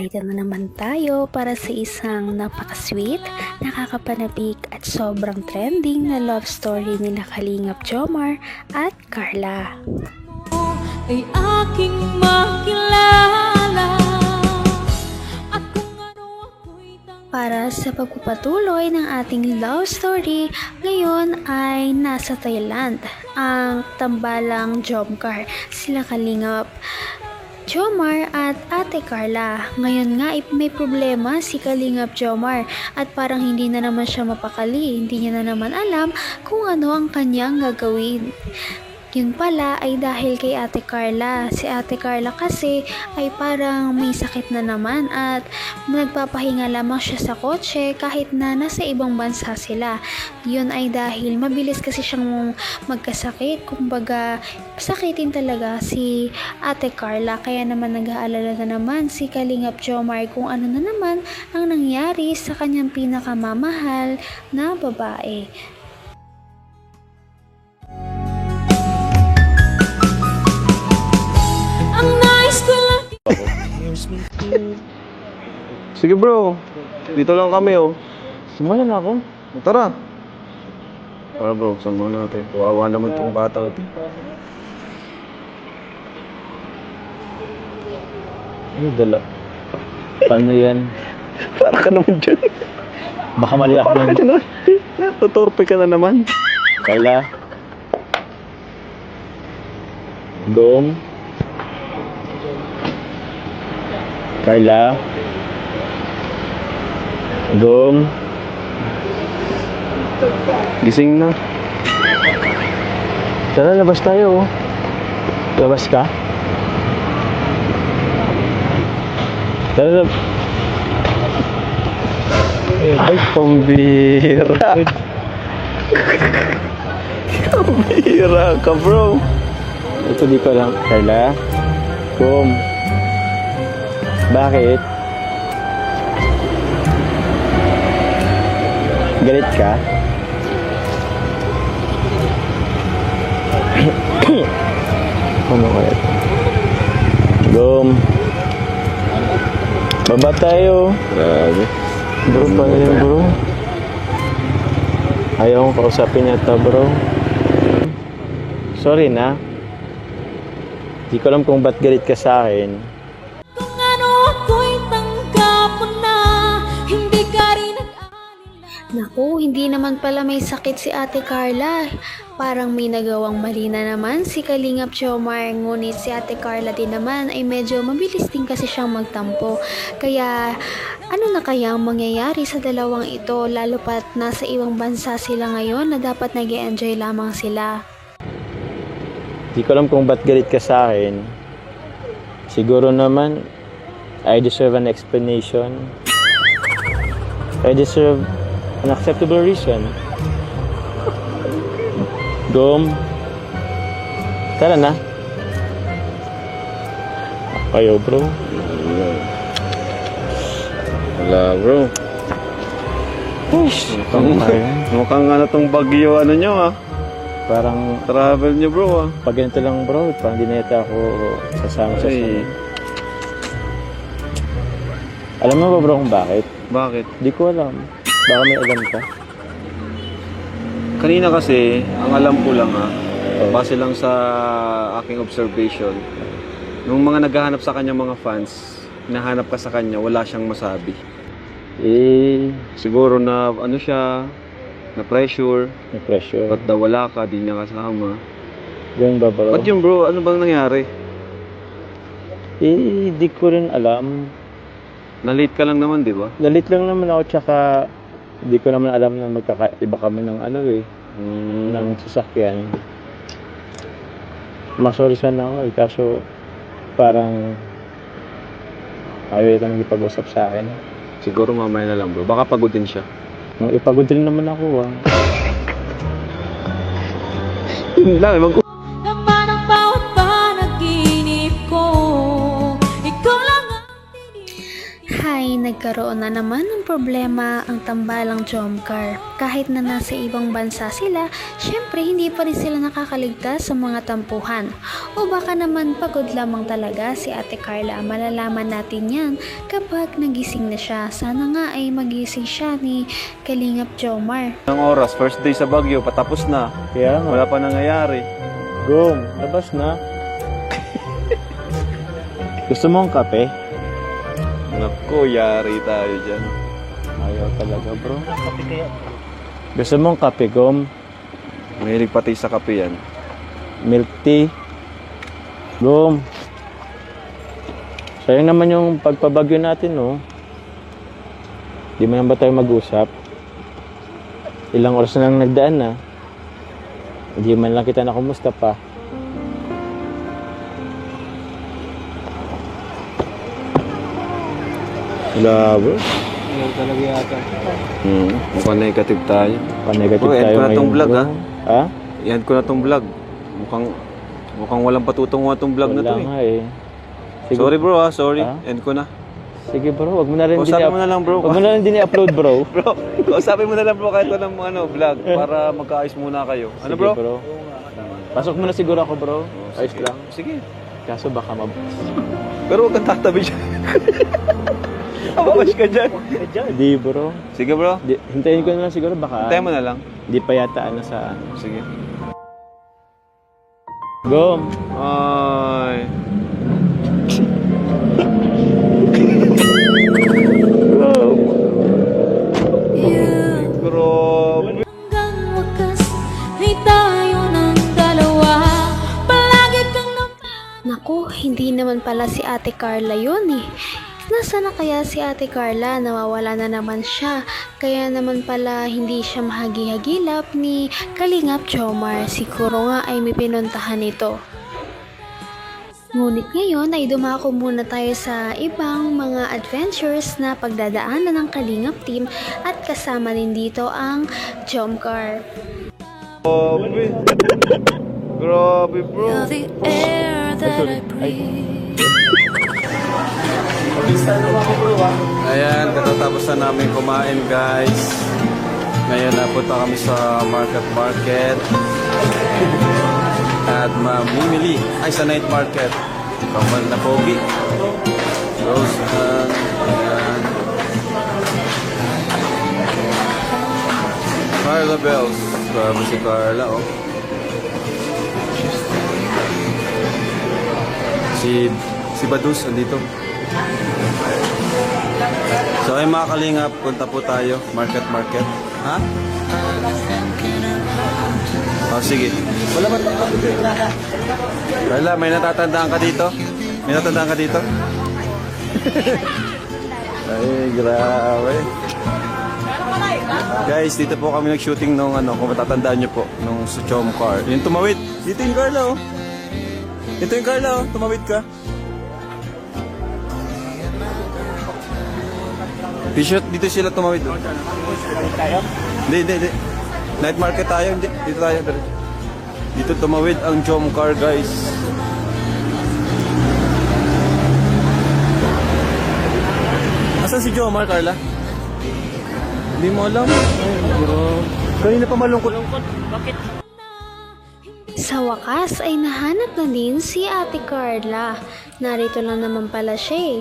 narito na naman tayo para sa isang napaka-sweet, nakakapanabik at sobrang trending na love story nila Kalingap Jomar at Carla. Ay aking makilala at kung ano ako'y Para sa pagpapatuloy ng ating love story, ngayon ay nasa Thailand ang tambalang Jomcar, sila Kalingap Jomar at Ate Carla. Ngayon nga may problema si Kalingap Jomar at parang hindi na naman siya mapakali, hindi niya na naman alam kung ano ang kanyang gagawin. Yun pala ay dahil kay Ate Carla. Si Ate Carla kasi ay parang may sakit na naman at nagpapahinga lamang siya sa kotse kahit na nasa ibang bansa sila. Yun ay dahil mabilis kasi siyang magkasakit. Kumbaga, sakitin talaga si Ate Carla. Kaya naman nag-aalala na naman si Kalingap Jomar kung ano na naman ang nangyari sa kanyang pinakamamahal na babae. Sige bro, dito lang kami oh. Sumala na ako. Tara. Tara bro, sama natin. Kawawa naman tong bata ito. Ano dala? Paano yan? Para ka naman dyan. Baka mali ako Para ka lang. dyan. Tutorpe ka na naman. Carla. Dong. Carla. Dong. Gising na. Tara, labas tayo. Labas ka? Tara, Ay, pambira. Pambira ka bro. ito di pa lang. Carla. Kum. Bakit? Galit ka? Ano kaya? Gum. Baba tayo. Grabe. Bro, paano yun bro? Ayaw kong kausapin yata bro. Sorry na. Di ko alam kung ba't galit ka sa akin. kung ano ako'y tanggap mo na hindi ka rin nag-alala. Naku, hindi naman pala may sakit si Ate Carla. Parang may nagawang mali na naman si Kalingap Jomar. Ngunit si Ate Carla din naman ay medyo mabilis din kasi siyang magtampo. Kaya ano na kaya ang mangyayari sa dalawang ito, lalo pat nasa ibang bansa sila ngayon na dapat nag-e-enjoy lamang sila. Di ko alam kung ba't galit ka sa akin. Siguro naman, I deserve an explanation. I deserve an acceptable reason. Gom. Tara na. Kayo bro. Wala bro. Ush. Mukhang ano tong bagyo ano nyo ah. Parang Travel nyo bro ah. pag ganito lang bro, parang di na yata ako sasama sa Ay, Alam mo ba bro kung bakit? bakit? Di ko alam. Baka may alam ka. Kanina kasi, ang alam ko lang base lang sa aking observation, nung mga naghahanap sa kanya mga fans, hinahanap ka sa kanya, wala siyang masabi. Eh, Siguro na ano siya, na pressure, may pressure. ba't daw wala ka, di niya kasama. Yun ba bro? Ba't yun bro, ano bang nangyari? Eh, di ko rin alam. Na-late ka lang naman, di ba? Lalit lang naman ako, tsaka di ko naman alam na magkakaiba kami ng ano eh, ng sasakyan. Masorry sana ako eh, kaso parang ayaw ito nagipag-usap sa akin. Siguro mamaya na lang bro, baka pagod din siya. Ipagod rin naman ako ah. Yun lang, Laman ang bawat panaginip ko, ikaw lang ang Hay nagkaroon na naman ng problema ang tambalang Jomcar. Kahit na nasa ibang bansa sila, syempre hindi pa rin sila nakakaligtas sa mga tampuhan. O baka naman pagod lamang talaga si Ate Carla. Malalaman natin yan kapag nagising na siya. Sana nga ay magising siya ni Kalingap Jomar. Ang oras, first day sa Baguio, patapos na. Kaya nga. Wala pa nangyayari. Gom, labas na. Gusto mo ang kape? Naku, yari tayo dyan. Ayaw talaga, bro. Gusto mo ang kape, Gom? Mahilig pati sa kape yan. Milk tea? Gom. Sayang naman yung pagpabagyo natin, no? Di man ba tayo mag-usap? Ilang oras na lang nagdaan na. Hindi man lang kita na kumusta pa. Wala, bro. Ayaw talaga yata. Mukhang negative tayo. Pa-negative Bro, end tayo ko na ngayon, tong vlog, bro. ha? Ha? Yan ko na tong vlog. Mukhang walang patutunguhan tong vlog na Wala to eh. nga eh. Sige. Sorry bro ha, sorry. Ha? End ko na. Sige bro, wag mo na rin Kausapin mo na lang, bro. Wag mo na rin din i-upload, bro. Bro, kausapin mo na lang bro kahit walang vlog para magkaayos muna kayo. Ano Sige, bro? Pasok mo na siguro ako, bro. Ayos Sige. lang. Sige. Kaso baka Pero huwag kang tatabi dyan. Kababash ka dyan. Di, bro. Sige bro. Hintayin ko na lang siguro baka. Tayo mo na lang. Di pa yata ano sa... Sige. Gom. Ay. Grabe. Hanggang wakas ay tayo ng dalawa. Palagi kang Naku, hindi naman pala si Ate Carla yun eh. Nasaan na kaya si Ate Carla? Nawawala na naman siya. Kaya naman pala hindi siya mahagi-hagilap ni Kalingap Jomar. Siguro nga ay may pinuntahan ito. Ngunit ngayon ay dumako muna tayo sa ibang mga adventures na pagdadaanan ng Kalingap team at kasama din dito ang Jomcar. Grabe. Grabe bro. the air that I breathe. Ayan, katatapos na namin kumain guys. Ngayon napunta kami sa market at mamimili ay sa night market. Kamal na pogi. Roseanne. Ayan. Carla Bells. Grabe si Carla oh. Si Badus andito. So ay mga kalingap, punta po tayo market. Ha? Oh sige. Wala ba? Wala, may natatandaan ka dito? May natatandaan ka dito? Ay, grabe. Guys, dito po kami nag-shooting nung kung matatandaan nyo po, nung sa Jomcar. Yung tumawid. Dito yung Carla oh. Ito yung Carla oh, tumawid ka. T-shirt, dito sila tumawid. Hindi. Night market tayo, hindi. Dito tayo. Dito tumawid ang Jomcar, guys. Asan si Jomar, Carla? Hindi mo alam. Ay, bro. Kanina pa malungkot. Bakit? Sa wakas ay nahanap na din si Ate Carla. Narito lang naman pala siya eh.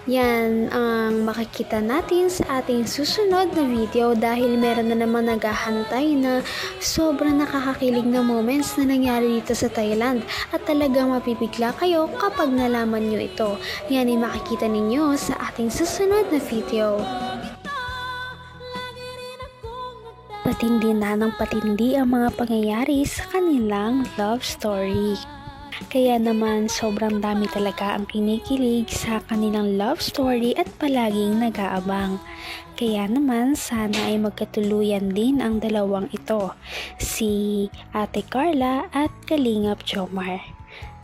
Yan ang makikita natin sa ating susunod na video dahil meron na naman naghahantay na sobrang nakakakilig na moments na nangyari dito sa Thailand at talagang mapipigla kayo kapag nalaman nyo ito. Yan ay makikita ninyo sa ating susunod na video. Patindi na ng patindi ang mga pangyayari sa kanilang love story. Kaya naman sobrang dami talaga ang kinikilig sa kanilang love story at palaging nag-aabang. Kaya naman sana ay magkatuluyan din ang dalawang ito, si Ate Carla at Kalingap Jomar.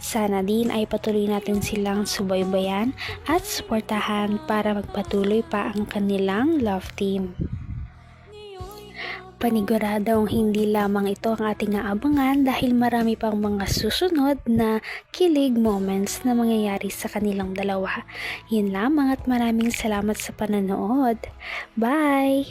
Sana din ay patuloy natin silang subaybayan at suportahan para magpatuloy pa ang kanilang love team. Paniguradong hindi lamang ito ang ating aabangan dahil marami pang mga susunod na kilig moments na mangyayari sa kanilang dalawa. Yun lamang at maraming salamat sa pananood. Bye!